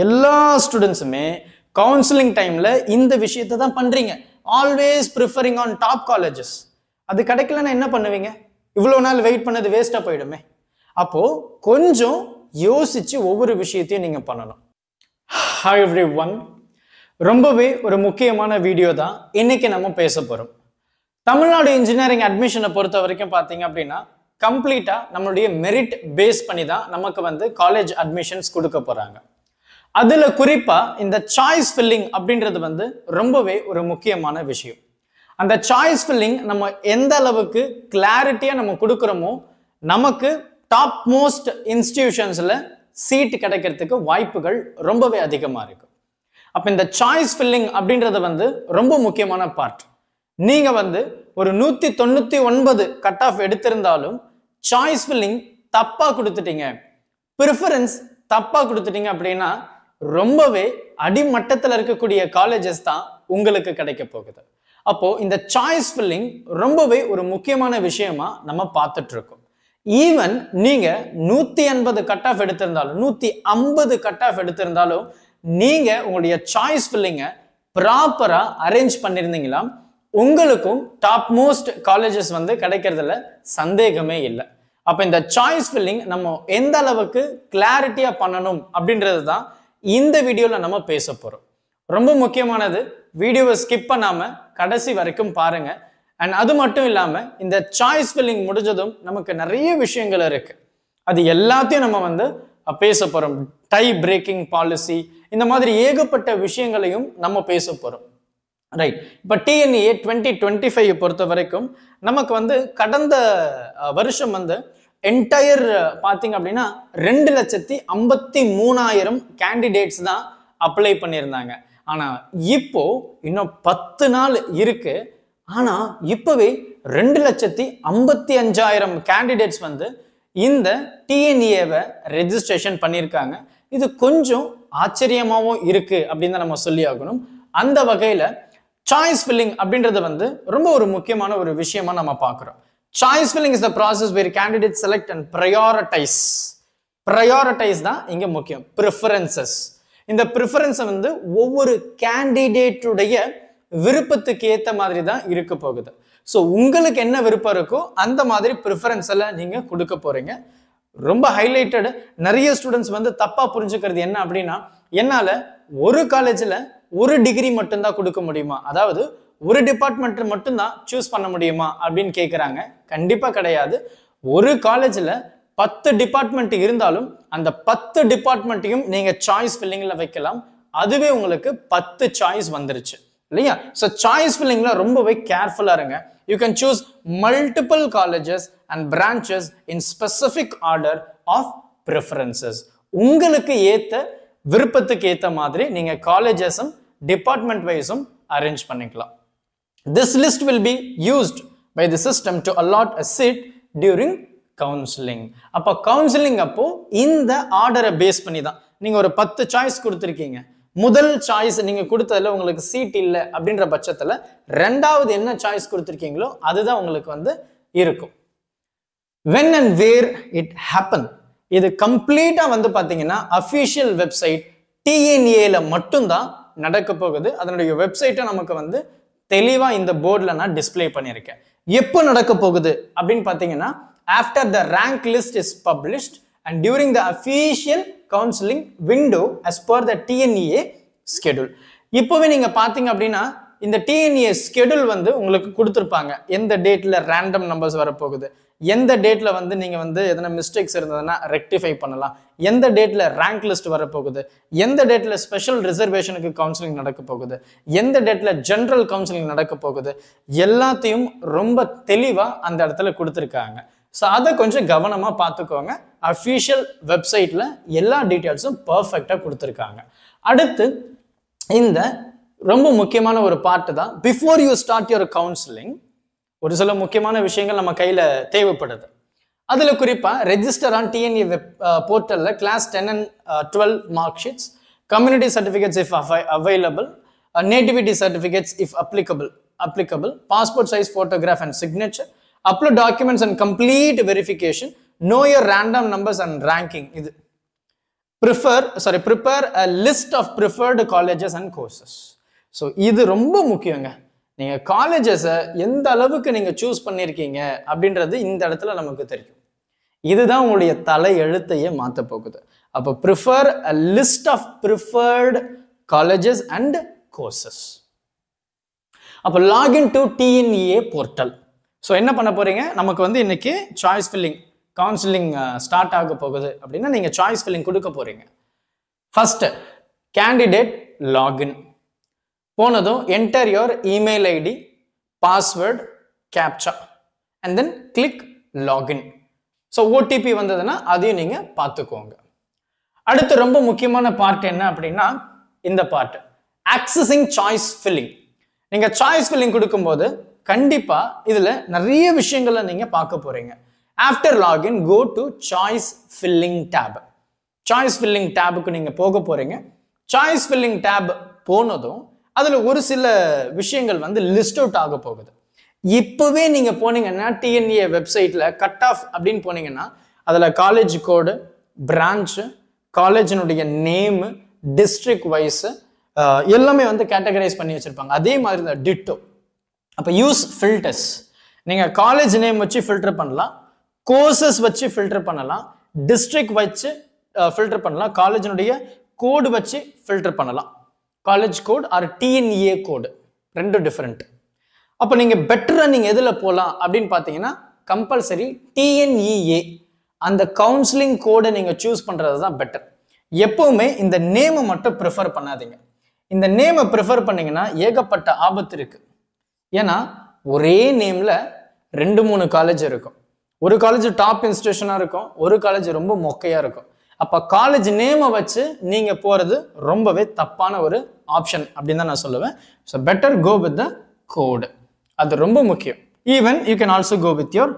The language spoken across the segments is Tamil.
எல்லா ஸ்டூடெண்ட்ஸுமே கவுன்சிலிங் டைம்ல இந்த விஷயத்தை தான் பண்றீங்க. Always preferring on top colleges. அது கிடைக்கலன்னா என்ன பண்ணுவீங்க? இவ்வளோ நாள் வெயிட் பண்ணது வேஸ்டா போயிடுமே. அப்போ கொஞ்சம் யோசிச்சு ஒவ்வொரு விஷயத்தையும் நீங்க பண்ணணும். ஹாய் எவ்ரிஒன், ரொம்பவே ஒரு முக்கியமான வீடியோ தான் இன்னைக்கு நம்ம பேச போறோம். தமிழ்நாடு இன்ஜினியரிங் அட்மிஷனை பொறுத்த வரைக்கும் பார்த்தீங்க அப்படின்னா கம்ப்ளீட்டா நம்மளுடைய மெரிட் பேஸ் பண்ணி தான் நமக்கு காலேஜ் அட்மிஷன்ஸ் கொடுக்க போறாங்க. அதுல குறிப்பா இந்த சாய்ஸ் ஃபில்லிங் அப்படின்றது ரொம்பவே ஒரு முக்கியமான விஷயம். அந்த சாய்ஸ் ஃபில்லிங் நம்ம எந்த அளவுக்கு கிளாரிட்டியா நம்ம கொடுக்குறோமோ நமக்கு டாப் மோஸ்ட் இன்ஸ்டிடியூஷன்ஸ்ல சீட் கிடைக்கிறதுக்கு வாய்ப்புகள் ரொம்பவே அதிகமா இருக்கு. அப்ப இந்த சாய்ஸ் ஃபில்லிங் அப்படின்றது ரொம்ப முக்கியமான பார்ட். நீங்க ஒரு 199 கட் ஆஃப் எடுத்திருந்தாலும் சாய்ஸ் ஃபில்லிங் தப்பா கொடுத்துட்டீங்க, ப்ரிஃபரன்ஸ் தப்பா கொடுத்துட்டீங்க அப்படின்னா ரொம்பவே அடிமட்டத்தில் இருக்கக்கூடிய காலேஜஸ் தான் உங்களுக்கு கிடைக்க போகுது. அப்போ இந்த சாய்ஸ் ஃபில்லிங் ரொம்பவே ஒரு முக்கியமான விஷயமா நம்ம பார்த்துட்டு இருக்கோம். ஈவன் நீங்க 180 கட் ஆஃப் எடுத்திருந்தாலும் 150 கட் ஆஃப் எடுத்திருந்தாலும் நீங்க உங்களுடைய சாய்ஸ் ஃபில்லிங்கை ப்ராப்பரா அரேஞ்ச் பண்ணிருந்தீங்களா உங்களுக்கும் டாப் மோஸ்ட் காலேஜஸ் கிடைக்கிறதுல சந்தேகமே இல்லை. அப்ப இந்த சாய்ஸ் ஃபில்லிங் நம்ம எந்த அளவுக்கு கிளாரிட்டியா பண்ணணும் அப்படின்றது தான் இந்த வீடியோல நம்ம பேச போறோம். ரொம்ப முக்கியமானது, வீடியோவை ஸ்கிப் பண்ணாம கடைசி வரைக்கும் பாருங்க. அண்ட் அது மட்டும் இல்லாம இந்த சாய்ஸ் ஃபில்லிங் முடிஞ்சதும் நமக்கு நிறைய விஷயங்கள் இருக்கு, அது எல்லாத்தையும் நம்ம பேச போறோம். டை பிரேக்கிங் பாலிசி, இந்த மாதிரி ஏகப்பட்ட விஷயங்களையும் நம்ம பேச போறோம். ரைட். இப்போ டிஎன்ஏ 2025 பொறுத்த வரைக்கும் நமக்கு கடந்த வருஷம் என்டையர் பார்த்தீங்க அப்படின்னா 2,53,000 கேண்டிடேட்ஸ் தான் அப்ளை பண்ணியிருந்தாங்க. ஆனா இப்போ இன்னும் 10 நாள் இருக்கு. ஆனா இப்பவே 2,55,000 கேண்டிடேட்ஸ் இந்த டிஎன்ஏவை ரெஜிஸ்ட்ரேஷன் பண்ணியிருக்காங்க. இது கொஞ்சம் ஆச்சரியமாகவும் இருக்கு அப்படின்னு தான் நம்ம சொல்லி ஆகணும். அந்த வகையில சாய்ஸ் ஃபில்லிங் அப்படின்றது ரொம்ப ஒரு முக்கியமான ஒரு விஷயமா நம்ம பார்க்கிறோம். Choice filling is the process where candidate select and prioritise. Prioritise தான் இங்க முக்கியம். ப்ரிஃபரன்சஸ், இந்த ப்ரிஃபரன்ஸை ஒவ்வொரு கேண்டிடேட்டுடைய விருப்பத்துக்கு ஏற்ற மாதிரி தான் இருக்க போகுது. ஸோ உங்களுக்கு என்ன விருப்பம் இருக்கோ அந்த மாதிரி ப்ரிஃபரன்ஸ் எல்லாம் நீங்க கொடுக்க போறீங்க. ரொம்ப ஹைலைட்டட். நிறைய ஸ்டூடெண்ட்ஸ் தப்பா புரிஞ்சுக்கிறது என்ன அப்படின்னா, என்னால ஒரு காலேஜ்ல ஒரு டிகிரி மட்டும்தான் கொடுக்க முடியுமா, அதாவது ஒரு டிபார்ட்மெண்ட் மட்டும்தான் சூஸ் பண்ண முடியுமா அப்படின்னு கேட்குறாங்க. கண்டிப்பா கிடையாது. ஒரு காலேஜ்ல 10 டிபார்ட்மெண்ட் இருந்தாலும் அந்த 10 டிபார்ட்மெண்ட்டையும் நீங்க சாய்ஸ் ஃபில்லிங்ல வைக்கலாம். அதுவே உங்களுக்கு 10 சாய்ஸ் வந்துருச்சு இல்லையா? ஸோ சாய்ஸ் ஃபில்லிங்ல ரொம்பவே கேர்ஃபுல்லா இருங்க. You can choose multiple colleges and branches in specific order of preferences. உங்களுக்கு ஏத்த விருப்பத்துக்கு ஏற்ற மாதிரி நீங்க காலேஜஸும் டிபார்ட்மெண்ட் வைஸும் அரேஞ்ச் பண்ணிக்கலாம். This list will be used by the system to allot a seat during counseling. அப்போ கவுன்சிலிங் அப்போ இந்த ஆர்டரை பேஸ் பண்ணி தான் நீங்க ஒரு 10 சாய்ஸ் கொடுத்துருக்கீங்க. முதல் சாய்ஸ் நீங்க கொடுத்ததுல உங்களுக்கு சீட் இல்லை அப்படின்ற பட்சத்துல ரெண்டாவது என்ன சாய்ஸ் கொடுத்துருக்கீங்களோ அதுதான் உங்களுக்கு இருக்கும். when and where it happen, இது கம்ப்ளீட்டா பாத்தீங்கன்னா அபிஷியல் வெப்சைட் டிஎன்ஏல மட்டும்தான் நடக்க போகுது. அதனுடைய வெப்சைட்டை நமக்கு தெளிவா இந்த போர்ட்ல நான் டிஸ்பிளே பண்ணியிருக்கேன். எப்போ நடக்க போகுது அப்படின்னு பாத்தீங்கன்னா, after the rank list is published and during the official counselling window as per the TNEA schedule. இப்போவே நீங்க பாத்தீங்க அப்படின்னா இந்த டிஎன்ஏ ஸ்கெடியூல் உங்களுக்கு கொடுத்துருப்பாங்க. எந்த டேட்ல ரேண்டம் நம்பர்ஸ் வரப்போகுது, எந்த டேட்ல நீங்க எதனா மிஸ்டேக்ஸ் இருந்ததுன்னா ரெக்டிஃபை பண்ணலாம், எந்த டேட்ல ரேங்க் லிஸ்ட் வரப்போகுது, எந்த டேட்ல ஸ்பெஷல் ரிசர்வேஷனுக்கு கவுன்சிலிங் நடக்க போகுது, எந்த டேட்ல ஜெனரல் கவுன்சிலிங் நடக்க போகுது, எல்லாத்தையும் ரொம்ப தெளிவா அந்த இடத்துல கொடுத்துருக்காங்க. ஸோ அதை கொஞ்சம் கவனமா பார்த்துக்கோங்க. அஃபீஷியல் வெப்சைட்ல எல்லா டீட்டெயில்ஸும் பர்ஃபெக்டா கொடுத்துருக்காங்க. அடுத்து இந்த ரொம்ப முக்கியமான ஒரு பார்ட் தான், before you start your counselling ஒரு சில முக்கியமான விஷயங்கள் நம்ம கையில தேவைப்படுது. அதுல குறிப்பா ரெஜிஸ்டர் ஆன் டிஎன்ஏ வெப் போர்ட்டல்ல class 10 and 12 mark sheets, community certificates if available, nativity certificates if applicable, passport size photograph and signature, upload documents and complete verification, know your random numbers and ranking. இது prepare a list of preferred colleges and courses. So இது ரொம்ப முக்கியங்க. நீங்கள் காலேஜஸை எந்த அளவுக்கு நீங்கள் சூஸ் பண்ணியிருக்கீங்க அப்படின்றது இந்த இடத்துல நமக்கு தெரியும். இதுதான் உங்களுடைய தலை எழுத்தையே மாற்ற போகுது. அப்போ prefer a list of preferred colleges and courses. அப்போ login to TNEA portal. So என்ன பண்ண போறீங்க, நமக்கு வந்து இன்னைக்கு சாய்ஸ் ஃபில்லிங் கவுன்சிலிங் ஸ்டார்ட் ஆக போகுது அப்படின்னா நீங்கள் சாய்ஸ் ஃபில்லிங் கொடுக்க போறீங்க. ஃபர்ஸ்ட் கேண்டிடேட் லாகின் போனதும் enter your email ID, password, captcha and then click login. So OTP வந்ததுன்னா அதையும் நீங்கள் பார்த்துக்கோங்க. அடுத்து ரொம்ப முக்கியமான பார்ட் என்ன அப்படின்னா இந்த பார்ட் ஆக்சஸிங் சாய்ஸ் ஃபில்லிங். நீங்கள் சாய்ஸ் ஃபில்லிங் கொடுக்கும்போது கண்டிப்பாக இதில் நிறைய விஷயங்களை நீங்கள் பார்க்க போகிறீங்க. After login go to choice filling tab. Choice filling டேபுக்கு நீங்கள் போக போகிறீங்க. சாய்ஸ் ஃபில்லிங் டேப் போனதும் அதில் ஒரு சில விஷயங்கள் வந்து லிஸ்ட் அவுட் ஆக போகுது. இப்போவே நீங்கள் போனீங்கன்னா டிஎன்ஏ வெப்சைட்டில் கட் ஆஃப் அப்படின்னு போனீங்கன்னா அதில் காலேஜ் கோடு, பிரான்ச்சு, காலேஜினுடைய நேமு, டிஸ்ட்ரிக்ட் வைஸு எல்லாமே வந்து கேட்டகரைஸ் பண்ணி வச்சுருப்பாங்க. அதே மாதிரி தான் டிட்டோ. அப்போ யூஸ் ஃபில்டர்ஸ். நீங்கள் காலேஜ் நேம் வச்சு ஃபில்டர் பண்ணலாம், கோர்சஸ் வச்சு ஃபில்டர் பண்ணலாம், டிஸ்ட்ரிக்ட் வச்சு ஃபில்டர் பண்ணலாம், காலேஜினுடைய கோடு வச்சு ஃபில்டர் பண்ணலாம். காலேஜ் கோட் ஆர் டிஎன்ஏ கோடு ரெண்டும் டிஃப்ரெண்ட். அப்போ நீங்கள் பெட்டராக நீங்கள் எதில் போகலாம் அப்படின்னு பார்த்தீங்கன்னா கம்பல்சரி டிஎன்இஏ அந்த கவுன்சிலிங் கோடை நீங்கள் சூஸ் பண்ணுறது தான் பெட்டர். எப்பவுமே இந்த நேமை மட்டும் ப்ரிஃபர் பண்ணாதீங்க. இந்த நேமை ப்ரிஃபர் பண்ணீங்கன்னா ஏகப்பட்ட ஆபத்து இருக்கு. ஏன்னா ஒரே நேம்ல 2-3 காலேஜ் இருக்கும். ஒரு காலேஜ் டாப் இன்ஸ்டிடியூஷனாக இருக்கும், ஒரு காலேஜ் ரொம்ப மொக்கையாக இருக்கும். அப்போ காலேஜ் நேமை வச்சு நீங்கள் போகிறது ரொம்பவே தப்பான ஒரு ஆப்ஷன் அப்படின்னு தான் நான் சொல்லுவேன். So better go with the code, அது ரொம்ப முக்கியம். Even you can also go with your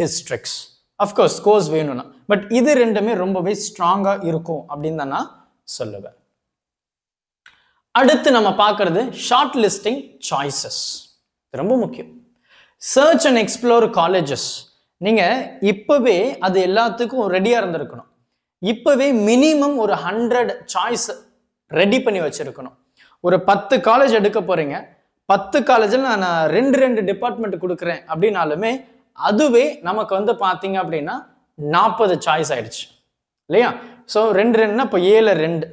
districts. Of course course வேணும்னா, பட் இது ரெண்டுமே ரொம்பவே ஸ்ட்ராங்காக இருக்கும் அப்படின்னு தான் நான் சொல்லுவேன். அடுத்து நம்ம பார்க்கறது ஷார்ட் லிஸ்டிங் சாய்ஸஸ். ரொம்ப முக்கியம். Search and explore colleges. நீங்கள் இப்போவே அது எல்லாத்துக்கும் ரெடியாக இருந்திருக்கணும். இப்போவே மினிமம் ஒரு 100 சாய்ஸ் ரெடி பண்ணி வச்சுருக்கணும். ஒரு 10 காலேஜ் எடுக்க போகிறீங்க, 10 காலேஜில் நான் 2 டிபார்ட்மெண்ட் கொடுக்குறேன் அப்படின்னாலுமே அதுவே நமக்கு வந்து பார்த்தீங்க அப்படின்னா 40 சாய்ஸ் ஆயிடுச்சு இல்லையா? ஸோ 2 இப்போ 7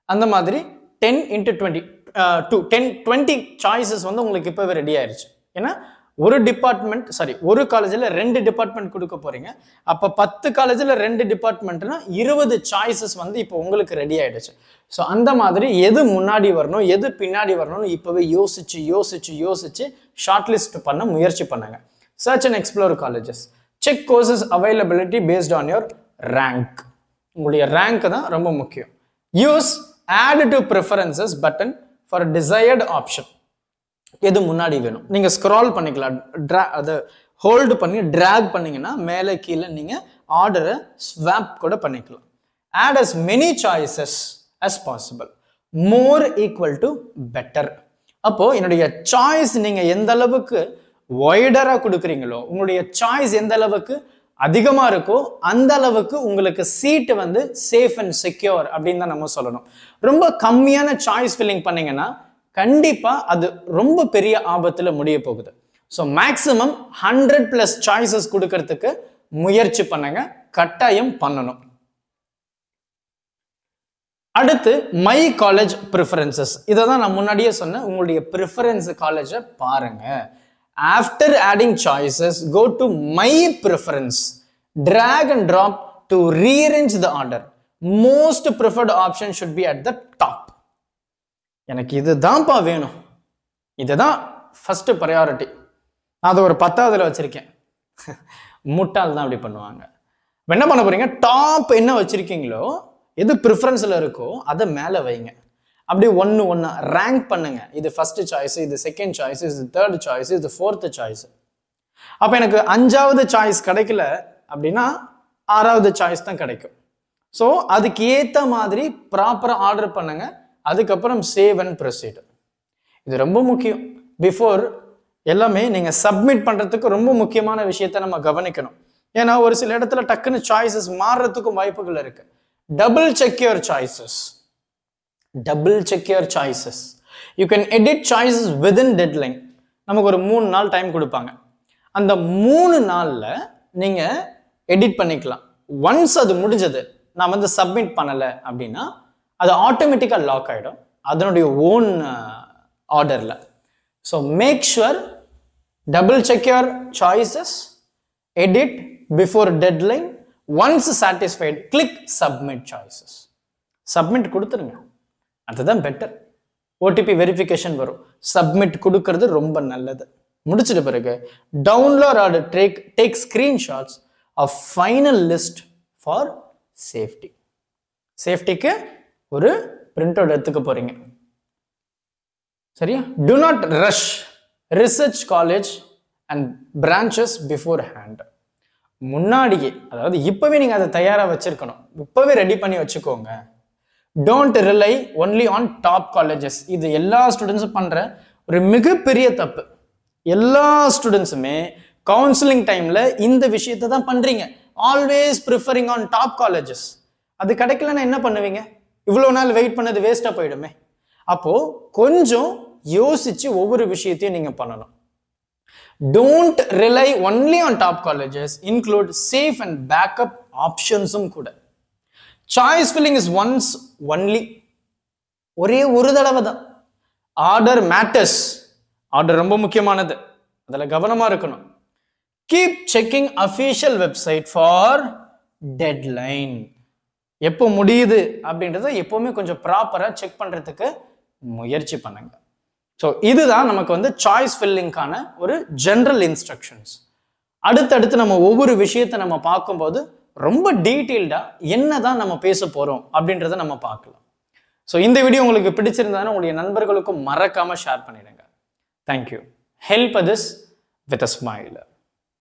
அந்த மாதிரி 10 × 20 சாய்ஸஸ் வந்து உங்களுக்கு இப்போவே ரெடி ஆயிடுச்சு. ஏன்னா ஒரு காலேஜில் 2 டிபார்ட்மெண்ட் கொடுக்க போறீங்க. அப்போ 10 காலேஜில் 2 டிபார்ட்மெண்ட்னா 20 சாய்ஸஸ் வந்து இப்போ உங்களுக்கு ரெடி ஆயிடுச்சு. ஸோ அந்த மாதிரி எது முன்னாடி வரணும் எது பின்னாடி வரணும்னு இப்போவே யோசிச்சு ஷார்ட் லிஸ்ட் பண்ண முயற்சி பண்ணுங்க. Search and explore colleges. Check courses availability based on your rank. உங்களுடைய ரேங்க் தான் ரொம்ப முக்கியம். Use add to preferences button for desired option. எது முன்னாடி வேணும் நீங்கள் ஸ்க்ரால் பண்ணிக்கலாம். அதை ஹோல்டு பண்ணி ட்ராக் பண்ணீங்கன்னா மேலே கீழே நீங்கள் ஆர்டரை ஸ்வாப் கூட பண்ணிக்கலாம். Add as many choices as possible. more equal to better. அப்போ என்னுடைய சாய்ஸ் நீங்க எந்த அளவுக்கு வைடரா கொடுக்குறீங்களோ, உங்களுடைய சாய்ஸ் எந்த அளவுக்கு அதிகமா இருக்கோ அந்த அளவுக்கு உங்களுக்கு சீட் வந்து சேஃப் அண்ட் செக்யூர் அப்படின்னு தான் நம்ம சொல்லணும். ரொம்ப கம்மியான சாய்ஸ் ஃபில்லிங் பண்ணீங்கன்னா கண்டிப்பா அது ரொம்ப பெரிய ஆபத்துல முடிய போகுது. ஸோ மேக்சிமம் 100+ சாய்ஸஸ் கொடுக்கறதுக்கு முயற்சி பண்ணுங்க, கட்டாயம் பண்ணணும். அடுத்து மை காலேஜ் ப்ரிஃபரன்சஸ். இதை தான் நான் முன்னாடியே சொன்னேன். உங்களுடைய ப்ரிஃபரன்ஸ் காலேஜை பாருங்க. After adding choices go to my preference, drag and drop to rearrange the order. Most preferred option should be at the top. எனக்கு இதுதான்ப்பா வேணும், இதுதான் ஃபர்ஸ்ட் ப்ரையாரிட்டி, அதை ஒரு 10ஆவதுல வச்சிருக்கேன். முட்டாள் தான் அப்படி பண்ணுவாங்க. என்ன பண்ண போறீங்க, டாப் என்ன வச்சிருக்கீங்களோ எது ப்ரிஃபரன்ஸ்ல இருக்கோ அதை மேலே வைங்க. அப்படி ஒன்று ரேங்க் பண்ணுங்க. இது ஃபர்ஸ்ட் சாய்ஸ், இது செகண்ட் சாய்ஸ், இது தேர்ட் சாய்ஸ், இது ஃபோர்த் சாய்ஸ். அப்போ எனக்கு 5ஆவது சாய்ஸ் கிடைக்கல அப்படின்னா 6ஆவது சாய்ஸ் தான் கிடைக்கும். ஸோ அதுக்கு ஏற்ற மாதிரி ப்ராப்பராக ஆர்டர் பண்ணுங்க. அதுக்கப்புறம் சேவ் அண்ட் ப்ரொசீட். இது ரொம்ப முக்கியம். பிஃபோர் எல்லாமே நீங்கள் சப்மிட் பண்ணுறதுக்கு ரொம்ப முக்கியமான விஷயத்த நம்ம கவனிக்கணும். ஏன்னா ஒரு சில இடத்துல டக்குன்னு சாய்ஸஸ் மாறுறதுக்கும் வாய்ப்புகள் இருக்கு. double check your choices. Double check your choices. You can edit choices within deadline. நமக்கு ஒரு 3 நாள் டைம் கொடுப்பாங்க. அந்த 3 நாள்ல நீங்க எடிட் பண்ணிக்கலாம். ஒன்ஸ் அது முடிஞ்சது நான் வந்து சப்மிட் பண்ணல அப்படின்னா அது ஆட்டோமேட்டிக்கா லாக் ஆயிடும் அதனுடைய ஓன் ஆர்டர்ல. So make sure double check your choices, edit before deadline. Once satisfied click submit choices. Submit கொடுத்துருங்க, அதுதான் பெட்டர். ஓடிபி வெரிஃபிகேஷன் வரும், சப்மிட் கொடுக்கறது ரொம்ப நல்லது. முடிச்சிட்ட பிறகு download or take screenshots of final list for safety. சேஃப்டிக்கு ஒரு பிரிண்ட் அவுட் எடுத்துக்க போறீங்க, சரியா? Do not rush research college and branches beforehand. முன்னாடியே, அதாவது இப்பவே நீங்க அதை தயாரா வச்சிருக்கணும், இப்பவே ரெடி பண்ணி வச்சுக்கோங்க. Don't rely only on top colleges. இது எல்லா ஸ்டூடெண்ட்ஸும் பண்ற ஒரு மிகப்பெரிய தப்பு. எல்லா ஸ்டூடெண்ட்ஸுமே கவுன்சிலிங் டைம்ல இந்த விஷயத்தை தான் பண்றீங்க. Always preferring on top colleges. அது கிடைக்கலன்னா என்ன பண்ணுவீங்க? இவ்வளவு நாள் வெயிட் பண்ணது வேஸ்டா போயிடுமே. அப்போ கொஞ்சம் யோசிச்சு ஒவ்வொரு விஷயத்தையும் நீங்க பண்ணணும். Don't rely only on top colleges, include safe and backup ஆப்ஷன்ஸும் கூட. Choice filling is once only, ஒரே ஒரு தடவை தான். ஆர்டர் மேட்டர்ஸ், ஆர்டர் ரொம்ப முக்கியமானது, அதுல கவனமா இருக்கணும். Keep checking official website for deadline. எப்போ முடியுது அப்படின்றத எப்பவுமே கொஞ்சம் ப்ராப்பரா செக் பண்றதுக்கு முயற்சி பண்ணுங்க. ஸோ இதுதான் நமக்கு வந்து சாய்ஸ் ஃபில்லிங்கான ஒரு ஜெனரல் இன்ஸ்ட்ரக்ஷன்ஸ். அடுத்தடுத்து நம்ம ஒவ்வொரு விஷயத்தை நம்ம பார்க்கும்போது ரொம்ப டீட்டெயில்டா என்னதான் நம்ம பேச போறோம் அப்படின்றத நம்ம பார்க்கலாம். ஸோ இந்த வீடியோ உங்களுக்கு பிடிச்சிருந்ததுன்னா உங்களுடைய நண்பர்களுக்கும் மறக்காம ஷேர் பண்ணிடுங்க. Thank you. Help others with a smile.